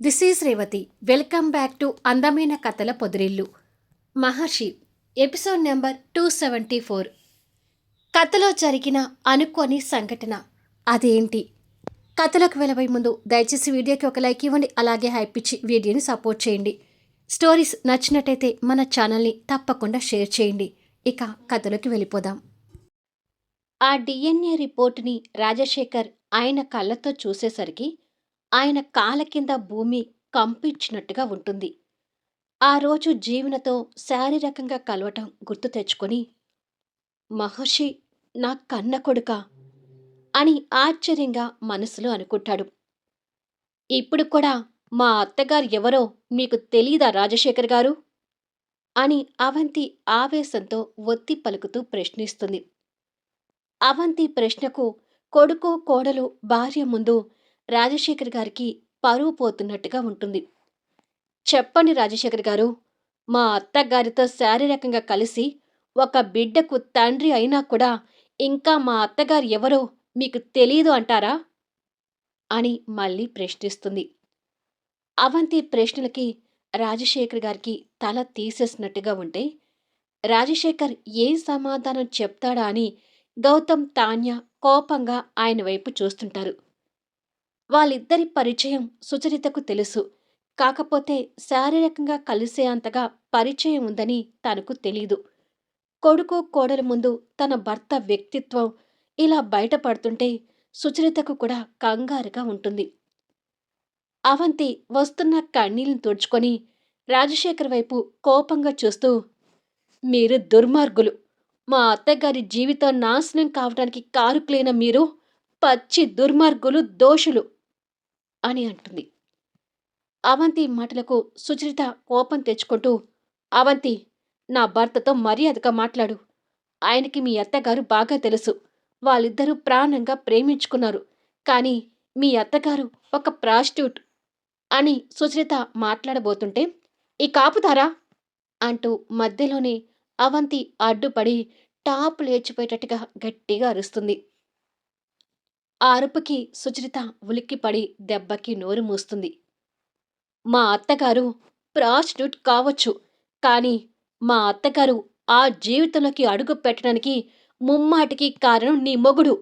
This is Revathi. Welcome back to అందమైన కథల పొదిరిల్లు. మహర్షి episode number 274. కథలో జరిగిన అనుకోని సంఘటన అదేంటి? కథలోకి వెళ్ళబోయే ముందు దయచేసి వీడియోకి ఒక లైక్ ఇవ్వండి. అలాగే హైప్ ఇచ్చి వీడియోని సపోర్ట్ చేయండి. స్టోరీస్ నచ్చినట్టయితే మన ఛానల్ని తప్పకుండా షేర్ చేయండి. ఇక కథలోకి వెళ్ళిపోదాం. ఆ డిఎన్ఏ రిపోర్టుని రాజశేఖర్ ఆయన కళ్ళతో చూసేసరికి ఆయన కాళ్ళ కింద భూమి కంపించినట్టుగా ఉంటుంది. ఆ రోజు జీవనతో శారీరకంగా కలవటం గుర్తు తెచ్చుకొని, మహర్షి నా కన్న కొడుకా అని ఆశ్చర్యంగా మనసులో అనుకుంటాడు. ఇప్పుడు కూడా మా అత్తగారు ఎవరో మీకు తెలీదా రాజశేఖర్ గారు అని అవంతి ఆవేశంతో ఒత్తి పలుకుతూ ప్రశ్నిస్తుంది. అవంతి ప్రశ్నకు కొడుకు కోడలు భార్య ముందు రాజశేఖర్ గారికి పరువు పోతున్నట్టుగా ఉంటుంది. చెప్పండి రాజశేఖర్ గారు, మా అత్తగారితో శారీరకంగా కలిసి ఒక బిడ్డకు తండ్రి అయినా కూడా ఇంకా మా అత్తగారు ఎవరో మీకు తెలీదు అంటారా అని మళ్ళీ ప్రశ్నిస్తుంది. అవంతి ప్రశ్నలకి రాజశేఖర్ గారికి తల తీసేసినట్టుగా ఉంటే రాజశేఖర్ ఏం సమాధానం చెప్తాడా అని గౌతమ్ తాన్య కోపంగా ఆయన వైపు చూస్తుంటారు. వాళ్ళిద్దరి పరిచయం సుచరితకు తెలుసు. కాకపోతే శారీరకంగా కలిసే అంతగా పరిచయం ఉందని తనకు తెలీదు. కొడుకు కోడల ముందు తన భర్త వ్యక్తిత్వం ఇలా బయటపడుతుంటే సుచరితకు కూడా కంగారుగా ఉంటుంది. అవంతి వస్తున్న కన్నీళ్లను తుడుచుకొని రాజశేఖర్ వైపు కోపంగా చూస్తూ, మీరు దుర్మార్గులు, మా అత్తగారి జీవితం నాశనం కావడానికి కారుకులైన మీరు పచ్చి దుర్మార్గులు, దోషులు అని అంటుంది. అవంతి మాటలకు సుచరిత కోపం తెచ్చుకుంటూ, అవంతి, నా భర్తతో మర్యాదగా మాట్లాడు. ఆయనకి మీ అత్తగారు బాగా తెలుసు. వాళ్ళిద్దరూ ప్రాణంగా ప్రేమించుకున్నారు. కానీ మీ అత్తగారు ఒక ప్రాస్టిట్యూట్ అని సుచరిత మాట్లాడబోతుంటే, ఈ కాపుతారా అంటూ మధ్యలోనే అవంతి అడ్డుపడి టాపు లేచిపోయేటట్టుగా గట్టిగా అరుస్తుంది. ఆ అరుపుకి సుచరిత ఉలిక్కిపడి దెబ్బకి నోరు మూస్తుంది. మా అత్తగారు ప్రాస్టిట్యూట్ కావచ్చు, కానీ మా అత్తగారు ఆ జీవితంలోకి అడుగు పెట్టడానికి ముమ్మాటికి కారణం నీ మొగుడు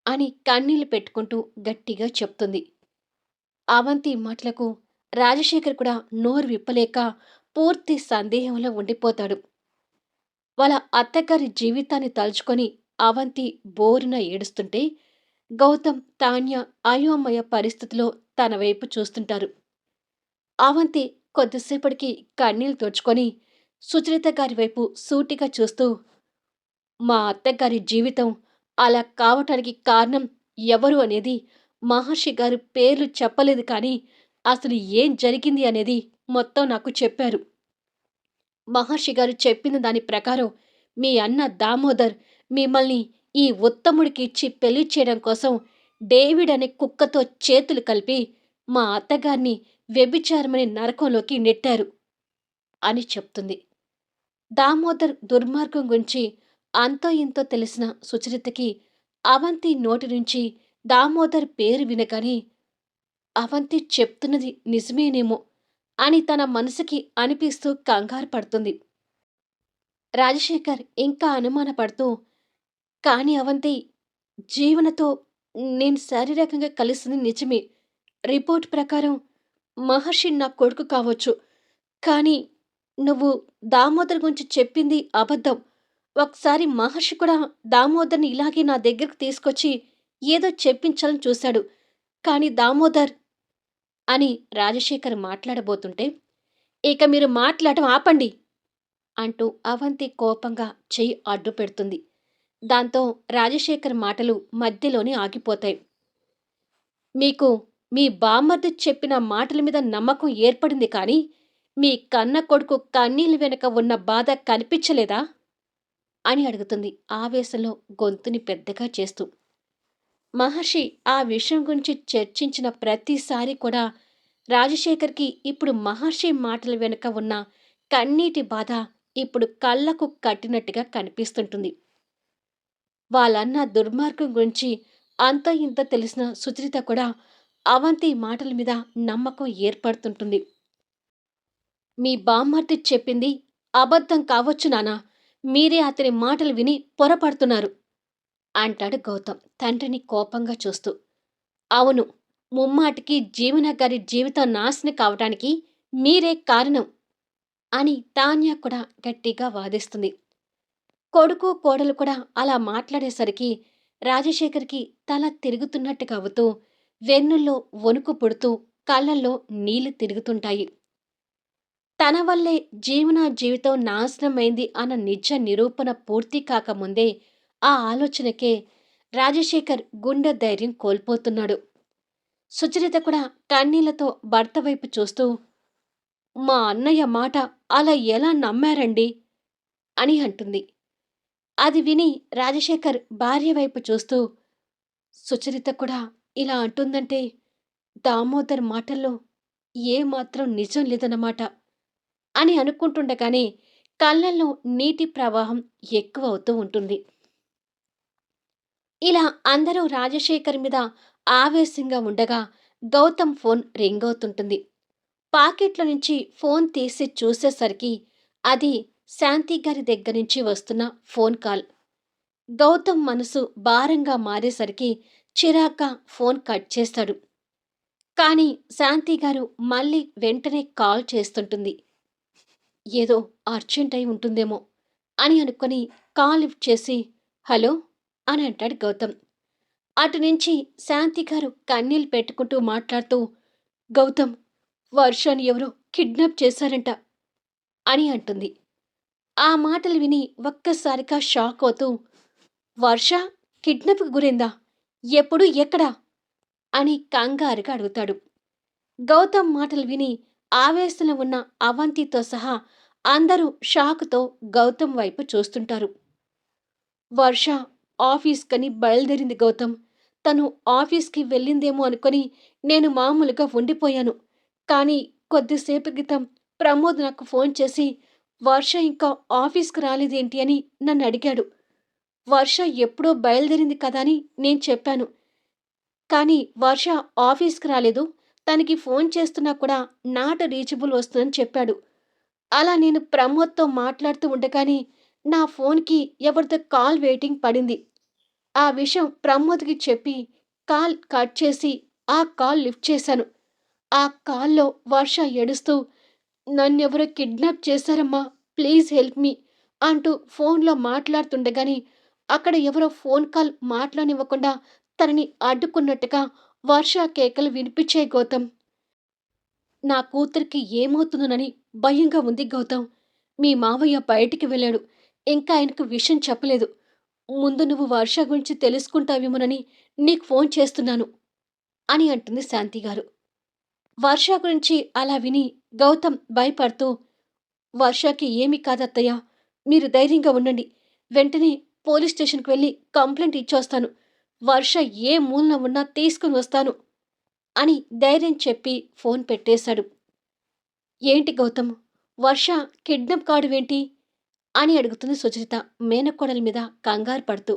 అని కన్నీళ్లు పెట్టుకుంటూ గట్టిగా చెప్తుంది. అవంతి మాటలకు రాజశేఖర్ కూడా నోరు విప్పలేక పూర్తి సందేహంలో ఉండిపోతాడు. వాళ్ళ అత్తగారి జీవితాన్ని తలుచుకొని అవంతి బోరున ఏడుస్తుంటే గౌతమ్ తాన్య అయోమయ పరిస్థితిలో తన వైపు చూస్తుంటారు. అవంతి కొద్దిసేపటికి కన్నీళ్లు తుడుచుకొని సుచరిత గారి వైపు సూటిగా చూస్తూ, మా అత్తగారి జీవితం అలా కావటానికి కారణం ఎవరు అనేది మహర్షి గారు పేర్లు చెప్పలేదు, కానీ అసలు ఏం జరిగింది అనేది మొత్తం నాకు చెప్పారు. మహర్షి గారు చెప్పిన దాని ప్రకారం మీ అన్న దామోదర్ మిమ్మల్ని ఈ ఉత్తముడికి ఇచ్చి పెళ్లి చేయడం కోసం డేవిడ్ అనే కుక్కతో చేతులు కలిపి మా అత్తగారిని వ్యభిచారమనే నరకంలోకి నెట్టారు అని చెప్తుంది. దామోదర్ దుర్మార్గం గురించి అంతో ఇంతో తెలిసిన సుచరితకి అవంతి నోటి నుంచి దామోదర్ పేరు వినగానే అవంతి చెప్తున్నది నిజమేనేమో అని తన మనసుకి అనిపిస్తూ కంగారు పడుతుంది. రాజశేఖర్ ఇంకా అనుమానపడుతూ, కానీ అవంతి, జీవనతో నేను శారీరకంగా కలిసింది నిజమే. రిపోర్ట్ ప్రకారం మహర్షి నా కొడుకు కావచ్చు. కానీ నువ్వు దామోదర్ గురించి చెప్పింది అబద్ధం. ఒకసారి మహర్షి కూడా దామోదర్ని ఇలాగే నా దగ్గరకు తీసుకొచ్చి ఏదో చెప్పించాలని చూశాడు. కానీ దామోదర్ అని రాజశేఖర్ మాట్లాడబోతుంటే, ఇక మీరు మాట్లాడటం ఆపండి అంటూ అవంతి కోపంగా చెయ్యి అడ్డు పెడుతుంది. దాంతో రాజశేఖర్ మాటలు మధ్యలోనే ఆగిపోతాయి. మీకు మీ బామ్మర్ది చెప్పిన మాటల మీద నమ్మకం ఏర్పడింది, కానీ మీ కన్న కొడుకు కన్నీళ్ళ వెనుక ఉన్న బాధ కనిపించలేదా అని అడుగుతుంది ఆవేశంలో గొంతుని పెద్దగా చేస్తూ. మహర్షి ఆ విషయం గురించి చర్చించిన ప్రతిసారి కూడా రాజశేఖర్కి ఇప్పుడు మహర్షి మాటల వెనుక ఉన్న కన్నీటి బాధ ఇప్పుడు కళ్ళకు కట్టినట్టుగా కనిపిస్తుంటుంది. వాళ్ళన్న దుర్మార్గం గురించి అంత ఇంత తెలిసిన సుచరిత కూడా అవంతి మాటల మీద నమ్మకం ఏర్పడుతుంటుంది. మీ బామ్మర్ది చెప్పింది అబద్ధం కావచ్చు నాన్నా. మీరే అతని మాటలు విని పొరపడుతున్నారు అంటాడు గౌతమ్ తండ్రిని కోపంగా చూస్తూ. అవును, ముమ్మాటికి జీవన గారి జీవితం నాశనం కావటానికి మీరే కారణం అని తాన్య కూడా గట్టిగా వాదిస్తుంది. కొడుకు కోడలు కూడా అలా మాట్లాడేసరికి రాజశేఖర్కి తల తిరుగుతున్నట్టుగా అవుతూ వెన్నుల్లో వణుకు పుడుతూ కళ్ళల్లో నీళ్లు తిరుగుతుంటాయి. తన వల్లే జీవన జీవితం నాశనమైంది అన్న నిజ నిరూపణ పూర్తి కాకముందే ఆ ఆలోచనకే రాజశేఖర్ గుండె ధైర్యం కోల్పోతున్నాడు. సుచరిత కూడా కన్నీళ్లతో భర్త వైపు చూస్తూ, మా అన్నయ్య మాట అలా ఎలా నమ్మారండి అని అంటుంది. అది విని రాజశేఖర్ భార్య వైపు చూస్తూ, సుచరిత కూడా ఇలా అంటుందంటే దామోదర్ మాటల్లో ఏమాత్రం నిజం లేదన్నమాట అని అనుకుంటుండగానే కళ్ళల్లో నీటి ప్రవాహం ఎక్కువవుతూ ఉంటుంది. ఇలా అందరూ రాజశేఖర్ మీద ఆవేశంగా ఉండగా గౌతమ్ ఫోన్ రింగ్ అవుతుంటుంది. పాకెట్లో నుంచి ఫోన్ తీసి చూసేసరికి అది శాంతి గారి దగ్గర నుంచి వస్తున్న ఫోన్ కాల్. గౌతమ్ మనసు భారంగా మారేసరికి చిరాగ్గా ఫోన్ కట్ చేస్తాడు. కానీ శాంతి గారు మళ్ళీ వెంటనే కాల్ చేస్తుంటుంది. ఏదో అర్జెంట్ అయి ఉంటుందేమో అని అనుకొని కాల్ లిఫ్ట్ చేసి హలో అని అంటాడు గౌతమ్. అటు నుంచి శాంతి గారు కన్నీళ్ళు పెట్టుకుంటూ మాట్లాడుతూ, గౌతమ్, వర్షాన్ని ఎవరో కిడ్నాప్ చేశారంట అని అంటుంది. ఆ మాటలు విని ఒక్కసారిగా షాక్ అవుతూ, వర్ష కిడ్నాప్కి గురైందా? ఎప్పుడు ఎక్కడా అని కంగారుగా అడుగుతాడు. గౌతమ్ మాటలు విని ఆవేశంలో ఉన్న అవంతితో సహా అందరూ షాకుతో గౌతమ్ వైపు చూస్తుంటారు. వర్ష ఆఫీస్కని బయలుదేరింది గౌతమ్. తను ఆఫీస్కి వెళ్ళిందేమో అనుకొని నేను మామూలుగా ఉండిపోయాను. కానీ కొద్దిసేపు క్రితం ప్రమోద్ నాకు ఫోన్ చేసి వర్ష ఇంకా ఆఫీస్కి రాలేదేంటి అని నన్ను అడిగాడు. వర్ష ఎప్పుడో బయలుదేరింది కదా అని నేను చెప్పాను. కానీ వర్ష ఆఫీస్కి రాలేదు. తనకి ఫోన్ చేస్తున్నా కూడా నాట్ రీచబుల్ వస్తుందని చెప్పాడు. అలా నేను ప్రమోద్తో మాట్లాడుతూ ఉండగానే నా ఫోన్కి ఎవరిదో కాల్ వెయిటింగ్ పడింది. ఆ విషయం ప్రమోద్కి చెప్పి కాల్ కట్ చేసి ఆ కాల్ లిఫ్ట్ చేశాను. ఆ కాల్లో వర్ష ఏడుస్తూ నన్నెవరో కిడ్నాప్ చేశారమ్మా, ప్లీజ్ హెల్ప్ మీ అంటూ ఫోన్లో మాట్లాడుతుండగానే అక్కడ ఎవరో ఫోన్ కాల్ మాట్లాడనివ్వకుండా తనని అడ్డుకున్నట్టుగా వర్ష కేకలు వినిపించాయి గౌతమ్. నా కూతురికి ఏమవుతుందోనని భయంగా ఉంది గౌతమ్. మీ మావయ్య బయటికి వెళ్ళాడు. ఇంకా ఆయనకు విషయం చెప్పలేదు. ముందు నువ్వు వర్ష గురించి తెలుసుకుంటావేమోనని నీకు ఫోన్ చేస్తున్నాను అని అంటుంది శాంతిగారు. వర్ష గురించి అలా విని గౌతమ్ భయపడుతూ, వర్షకి ఏమీ కాదత్తయ్య, మీరు ధైర్యంగా ఉండండి. వెంటనే పోలీస్ స్టేషన్కి వెళ్ళి కంప్లైంట్ ఇచ్చొస్తాను. వర్ష ఏ మూలన ఉన్నా తీసుకుని వస్తాను అని ధైర్యం చెప్పి ఫోన్ పెట్టేశాడు. ఏంటి గౌతమ్, వర్ష కిడ్నాప్ కావడమేంటి అని అడుగుతుంది సుచరిత మేనకోడల మీద కంగారు పడుతూ.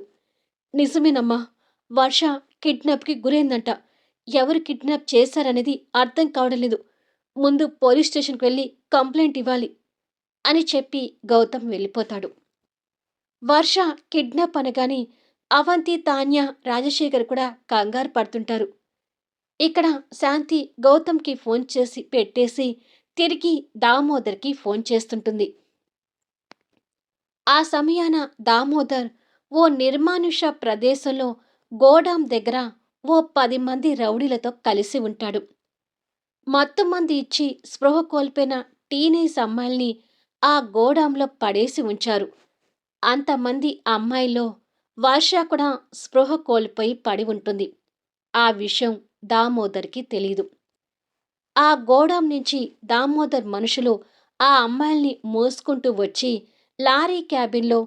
నిజమేనమ్మా, వర్ష కిడ్నాప్కి గురైందంట. ఎవరు కిడ్నాప్ చేశారనేది అర్థం కావడం లేదు. ముందు పోలీస్ స్టేషన్కి వెళ్ళి కంప్లైంట్ ఇవ్వాలి అని చెప్పి గౌతమ్ వెళ్ళిపోతాడు. వర్ష కిడ్నాప్ అనగానే అవంతి, తాన్య, రాజశేఖర్ కూడా కంగారు పడుతుంటారు. ఇక్కడ శాంతి గౌతమ్కి ఫోన్ చేసి పెట్టేసి తిరిగి దామోదర్కి ఫోన్ చేస్తుంటుంది. ఆ సమయాన దామోదర్ ఓ నిర్మానుష ప్రదేశంలో గోడాం దగ్గర ఓ 10 మంది రౌడీలతో కలిసి ఉంటాడు. మత్తుమంది ఇచ్చి స్పృహ కోల్పోయిన టీనేజ్ అమ్మాయిల్ని ఆ గోడాంలో పడేసి ఉంచారు. అంతమంది అమ్మాయిల్లో వర్ష కూడా స్పృహ కోల్పోయి పడి ఉంటుంది. ఆ విషయం దామోదర్కి తెలీదు. ఆ గోడాం నుంచి దామోదర్ మనుషులు ఆ అమ్మాయిల్ని మోసుకుంటూ వచ్చి లారీ క్యాబిన్లో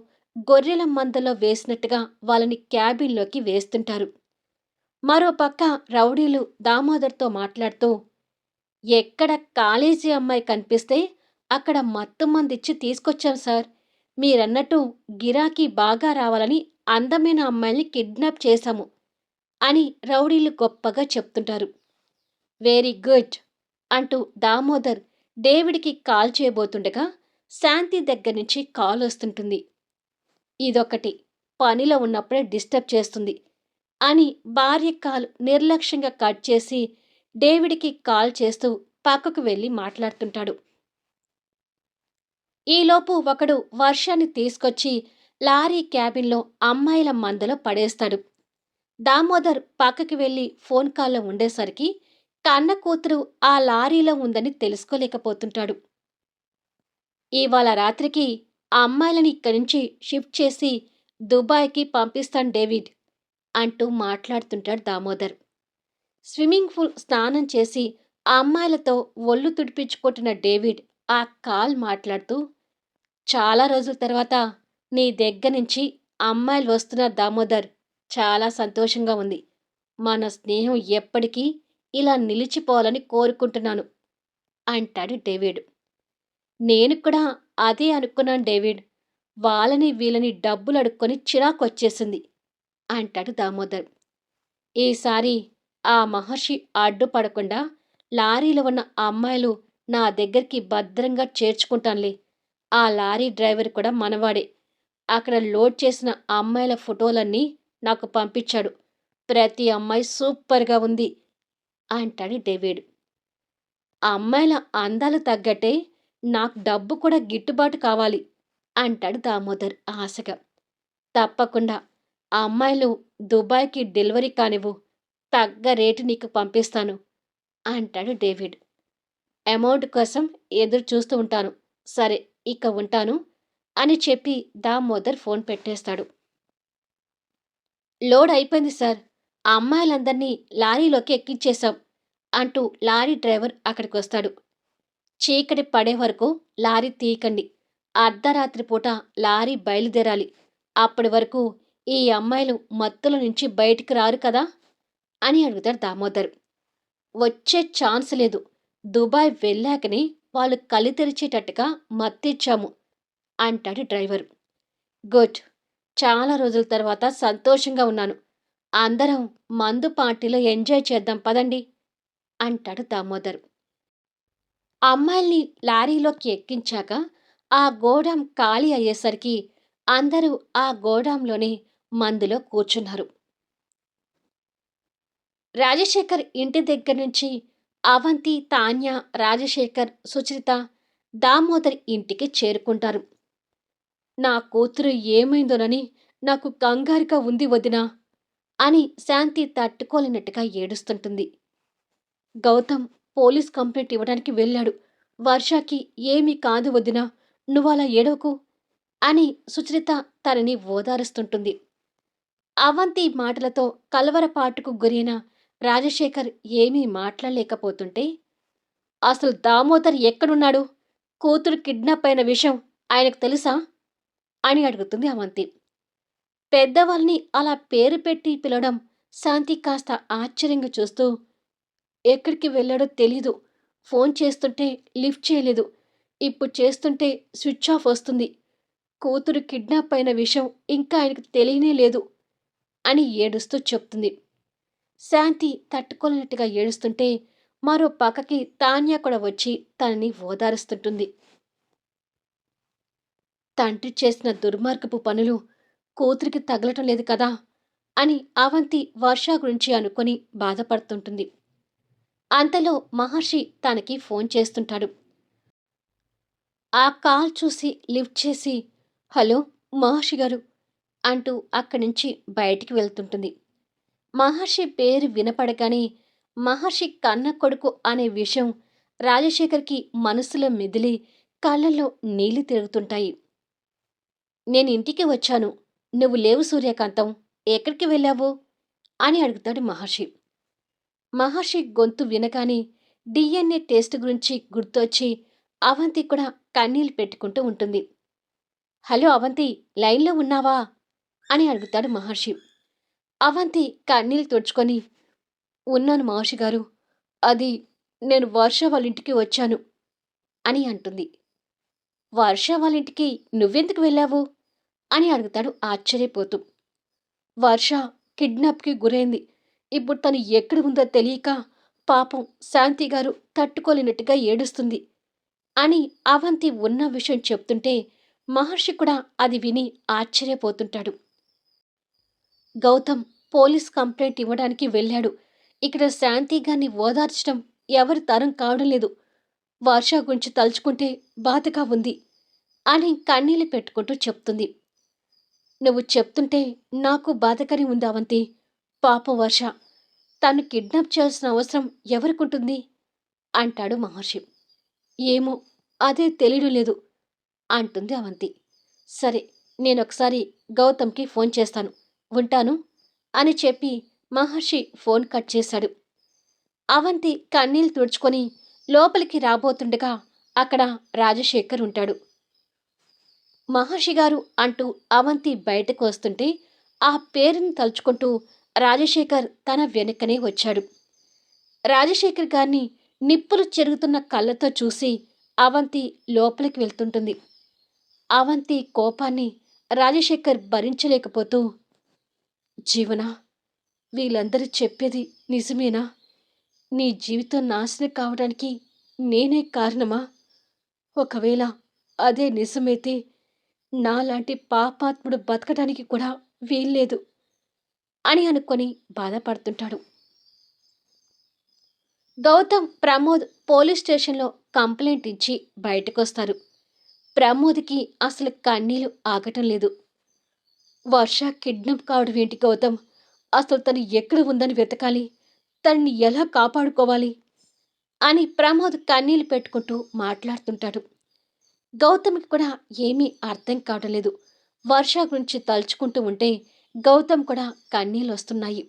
గొర్రెల మందలో వేసినట్టుగా వాళ్ళని క్యాబిన్లోకి వేస్తుంటారు. మరోపక్క రౌడీలు దామోదర్తో మాట్లాడుతూ, ఎక్కడ కాలేజీ అమ్మాయి కనిపిస్తే అక్కడ మత్తుమందిచ్చి తీసుకొచ్చాం సార్. మీరన్నట్టు గిరాకీ బాగా రావాలని అందమైన అమ్మాయిల్ని కిడ్నాప్ చేశాము అని రౌడీలు గొప్పగా చెప్తుంటారు. వెరీ గుడ్ అంటూ దామోదర్ డేవిడ్కి కాల్ చేయబోతుండగా శాంతి దగ్గర నుంచి కాల్ వస్తుంటుంది. ఇదొకటి పనిలో ఉన్నప్పుడే డిస్టర్బ్ చేస్తుంది అని భార్య కాల్ నిర్లక్ష్యంగా కట్ చేసి డేవిడ్కి కాల్ చేస్తూ పక్కకు వెళ్ళి మాట్లాడుతుంటాడు. ఈలోపు ఒకడు వర్షాన్ని తీసుకొచ్చి లారీ క్యాబిన్లో అమ్మాయిల మందలో పడేస్తాడు. దామోదర్ పక్కకి వెళ్లి ఫోన్ కాల్లో ఉండేసరికి కన్న కూతురు ఆ లారీలో ఉందని తెలుసుకోలేకపోతుంటాడు. ఇవాళ రాత్రికి ఆ అమ్మాయిలని ఇక్కడి నుంచి షిఫ్ట్ చేసి దుబాయ్కి పంపిస్తాను డేవిడ్ అంటూ మాట్లాడుతుంటాడు దామోదర్. స్విమ్మింగ్ పూల్ స్నానం చేసి ఆ అమ్మాయిలతో ఒళ్ళు తుడిపించుకుంటున్న డేవిడ్ ఆ కాల్ మాట్లాడుతూ, చాలా రోజుల తర్వాత నీ దగ్గర నుంచి అమ్మాయిలు వస్తున్నారు దామోదర్. చాలా సంతోషంగా ఉంది. మన స్నేహం ఎప్పటికీ ఇలా నిలిచిపోవాలని కోరుకుంటున్నాను అంటాడు డేవిడ్. నేను కూడా అదే అనుకున్నాను డేవిడ్. వాళ్ళని వీళ్ళని డబ్బులు అడుక్కొని చిరాకొచ్చేసింది అంటాడు దామోదర్. ఈసారి ఆ మహర్షి అడ్డుపడకుండా లారీలో ఉన్న ఆ అమ్మాయిలు నా దగ్గరికి భద్రంగా చేర్చుకుంటానులే. ఆ లారీ డ్రైవర్ కూడా మనవాడే. అక్కడ లోడ్ చేసిన అమ్మాయిల ఫోటోలన్నీ నాకు పంపించాడు. ప్రతి అమ్మాయి సూపర్గా ఉంది అంటాడు డేవిడ్. ఆ అమ్మాయిల అందాలు తగ్గట్టే నాకు డబ్బు కూడా గిట్టుబాటు కావాలి అంటాడు దామోదర్ ఆశగా. తప్పకుండా ఆ అమ్మాయిలు దుబాయ్కి డెలివరీ కానివ్వు, తగ్గ రేటు నీకు పంపిస్తాను అంటాడు డేవిడ్. అమౌంట్ కోసం ఎదురు చూస్తూ ఉంటాను. సరే, ఇక ఉంటాను అని చెప్పి దామోదర్ ఫోన్ పెట్టేస్తాడు. లోడ్ అయిపోయింది సార్. ఆ అమ్మాయిలందర్నీ లారీలోకి ఎక్కించేశాం అంటూ లారీ డ్రైవర్ అక్కడికొస్తాడు. చీకటి పడే వరకు లారీ తీయకండి. అర్ధరాత్రి పూట లారీ బయలుదేరాలి. అప్పటి వరకు ఈ అమ్మాయిలు మత్తుల నుంచి బయటికి రారు కదా అని అడుగుతాడు దామోదర్. వచ్చే ఛాన్స్ లేదు. దుబాయ్ వెళ్ళాకనే వాళ్ళు కళ్ళు తెరిచేటట్టుగా మత్తిచ్చాము అంటాడు డ్రైవర్. గుడ్. చాలా రోజుల తర్వాత సంతోషంగా ఉన్నాను. అందరం మందు పార్టీలో ఎంజాయ్ చేద్దాం పదండి అంటాడు దామోదర్. అమ్మాయిల్ని లారీలోకి ఎక్కించాక ఆ గోడాం ఖాళీ అయ్యేసరికి అందరూ ఆ గోడాంలోనే మందులో కూర్చున్నారు. రాజశేఖర్ ఇంటి దగ్గర నుంచి అవంతి, తాన్య, రాజశేఖర్, సుచరిత, దామోదర్ ఇంటికి చేరుకుంటారు. నా కూతురు ఏమైందోనని నాకు కంగారుగా ఉంది వదినా అని శాంతి తట్టుకోలేనట్టుగా ఏడుస్తుంటుంది. గౌతమ్ పోలీస్ కంప్లైంట్ ఇవ్వడానికి వెళ్ళాడు. వర్షకి ఏమీ కాదు వదినా, నువ్వలా ఏడవకు అని సుచరిత తనని ఓదారుస్తుంటుంది. అవంతి మాటలతో కలవరపాటుకు గురైన రాజశేఖర్ ఏమీ మాట్లాడలేకపోతుంటే, అసలు దామోదర్ ఎక్కడున్నాడు? కూతురు కిడ్నాప్ అయిన విషయం ఆయనకు తెలుసా అని అడుగుతుంది అవంతి. పెద్దవాళ్ళని అలా పేరు పెట్టి పిలవడం శాంతి కాస్త ఆశ్చర్యంగా చూస్తూ, ఎక్కడికి వెళ్ళాడో తెలీదు. ఫోన్ చేస్తుంటే లిఫ్ట్ చేయలేదు. ఇప్పుడు చేస్తుంటే స్విచ్ ఆఫ్ వస్తుంది. కూతురు కిడ్నాప్ అయిన విషయం ఇంకా ఆయనకు తెలియనే లేదు అని ఏడుస్తూ చెప్తుంది. శాంతి తట్టుకోలేనట్టుగా ఏడుస్తుంటే మరో పక్కకి తాన్య కూడా వచ్చి తనని ఓదారుస్తుంటుంది. తండ్రి చేసిన దుర్మార్గపు పనులు కూతురికి తగలటం లేదు కదా అని అవంతి వర్ష గురించి అనుకొని బాధపడుతుంటుంది. అంతలో మహర్షి తనకి ఫోన్ చేస్తుంటాడు. ఆ కాల్ చూసి లిఫ్ట్ చేసి, హలో మహర్షి గారు అంటూ అక్కడి నుంచి బయటికి వెళ్తుంటుంది. మహర్షి పేరు వినపడగానే మహర్షి కన్న కొడుకు అనే విషయం రాజశేఖర్కి మనసులో మెదిలి కళ్ళల్లో నీళ్లు తిరుగుతుంటాయి. నేను ఇంటికి వచ్చాను. నువ్వు లేవు సూర్యకాంతం. ఎక్కడికి వెళ్ళావు అని అడుగుతాడు మహర్షి. మహర్షి గొంతు వినగానే డిఎన్ఏ టెస్ట్ గురించి గుర్తొచ్చి అవంతి కూడా కన్నీళ్లు పెట్టుకుంటూ ఉంటుంది. హలో అవంతి, లైన్లో ఉన్నావా అని అడుగుతాడు మహర్షి. అవంతి కన్నీళ్లు తుడుచుకొని, ఉన్నాను మహర్షి గారు. అది నేను వర్ష వాళ్ళ ఇంటికి వచ్చాను అని అంటుంది. వర్ష వాళ్ళ ఇంటికి నువ్వెందుకు వెళ్ళావు అని అడుగుతాడు ఆశ్చర్యపోతూ. వర్ష కిడ్నాప్కి గురైంది. ఇప్పుడు తను ఎక్కడ ఉందో తెలియక పాపం శాంతి గారు తట్టుకోలేనట్టుగా ఏడుస్తుంది అని అవంతి ఉన్న విషయం చెప్తుంటే మహర్షి కూడా అది విని ఆశ్చర్యపోతుంటాడు. గౌతమ్ పోలీస్ కంప్లైంట్ ఇవ్వడానికి వెళ్ళాడు. ఇక్కడ శాంతి గారిని ఓదార్చడం ఎవరి తరం కావడం లేదు. వర్ష గురించి తలుచుకుంటే బాధగా ఉంది అని కన్నీళ్లు పెట్టుకుంటూ చెప్తుంది. నువ్వు చెప్తుంటే నాకు బాధకరి ఉంది అవంతి. పాపం వర్ష. తను కిడ్నాప్ చేయాల్సిన అవసరం ఎవరికుంటుంది అంటాడు మహర్షి. ఏమో అదే తెలియడం లేదు అంటుంది అవంతి. సరే, నేనొకసారి గౌతమ్కి ఫోన్ చేస్తాను. ఉంటాను అని చెప్పి మహర్షి ఫోన్ కట్ చేశాడు. అవంతి కన్నీళ్లు తుడుచుకొని లోపలికి రాబోతుండగా అక్కడ రాజశేఖర్ ఉంటాడు. మహర్షి గారు అంటూ అవంతి బయటకు వస్తుంటే ఆ పేరుని తలుచుకుంటూ రాజశేఖర్ తన వెనుకనే వచ్చాడు. రాజశేఖర్ గారిని నిప్పులు చెరుగుతున్న కళ్ళతో చూసి అవంతి లోపలికి వెళ్తుంటుంది. అవంతి కోపాన్ని రాజశేఖర్ భరించలేకపోతూ, జీవన, వీళ్ళందరూ చెప్పేది నిజమేనా? నీ జీవితం నాశనం కావడానికి నేనే కారణమా? ఒకవేళ అదే నిజమైతే నాలాంటి పాపాత్ముడు బతకడానికి కూడా వీల్లేదు అని అనుకొని బాధపడుతుంటాడు. గౌతమ్, ప్రమోద్ పోలీస్ స్టేషన్లో కంప్లైంట్ ఇచ్చి బయటకొస్తారు. ప్రమోద్కి అసలు కన్నీళ్లు ఆగటం లేదు. వర్ష కిడ్నాప్ కావడం ఏంటి గౌతమ్? అసలు తను ఎక్కడ ఉందని వెతకాలి, తన్ని ఎలా కాపాడుకోవాలి అని ప్రమోద్ కన్నీళ్లు పెట్టుకుంటూ మాట్లాడుతుంటాడు. గౌతమ్కి కూడా ఏమీ అర్థం కావడం లేదు. వర్ష గురించి తలుచుకుంటూ ఉంటే గౌతమ్ కూడా కన్నీళ్ళు వస్తున్నాయి.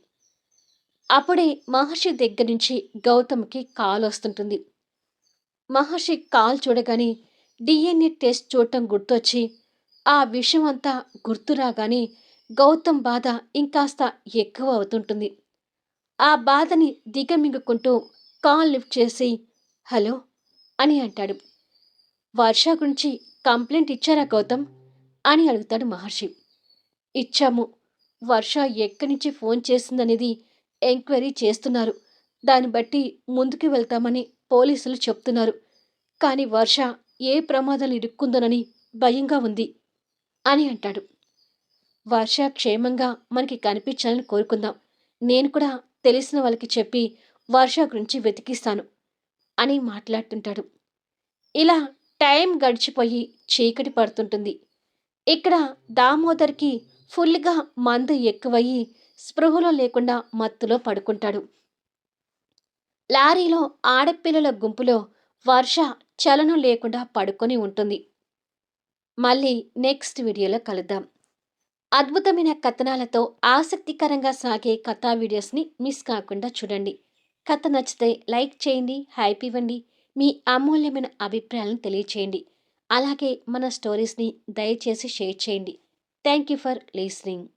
అప్పుడే మహర్షి దగ్గర నుంచి గౌతమ్కి కాల్ వస్తుంటుంది. మహర్షి కాల్ చూడగానే డిఎన్ఏ టెస్ట్ చూడటం గుర్తొచ్చి ఆ విషయం అంతా గుర్తు రాగానే గౌతమ్ బాధ ఇంకాస్త ఎక్కువ అవుతుంటుంది. ఆ బాధని దిగమింగుకుంటూ కాల్ లిఫ్ట్ చేసి హలో అని అంటాడు. వర్ష గురించి కంప్లైంట్ ఇచ్చారా గౌతమ్ అని అడుగుతాడు మహర్షి. ఇచ్చాము. వర్ష ఎక్కడి నుంచి ఫోన్ చేసిందనేది ఎంక్వైరీ చేస్తున్నారు. దాన్ని బట్టి ముందుకు వెళ్తామని పోలీసులు చెప్తున్నారు. కానీ వర్ష ఏ ప్రమాదాలు ఇరుక్కుందోనని భయంగా ఉంది అని అంటాడు. వర్ష క్షేమంగా మనకి కనిపించాలని కోరుకుందాం. నేను కూడా తెలిసిన వాళ్ళకి చెప్పి వర్ష గురించి వెతికిస్తాను అని మాట్లాడుతుంటాడు. ఇలా టైం గడిచిపోయి చీకటి పడుతుంటుంది. ఇక్కడ దామోదర్కి ఫుల్గా మందు ఎక్కువయ్యి స్పృహలో లేకుండా మత్తులో పడుకుంటాడు. లారీలో ఆడపిల్లల గుంపులో వర్ష చలనం లేకుండా పడుకొని ఉంటుంది. మళ్ళీ నెక్స్ట్ వీడియోలో కలుద్దాం. అద్భుతమైన కథనాలతో ఆసక్తికరంగా సాగే కథా వీడియోస్ని మిస్ కాకుండా చూడండి. కథ నచ్చితే లైక్ చేయండి, హైప్ ఇవ్వండి, మీ అమూల్యమైన అభిప్రాయాలను తెలియచేయండి. అలాగే మన స్టోరీస్ని దయచేసి షేర్ చేయండి. Thank you for listening.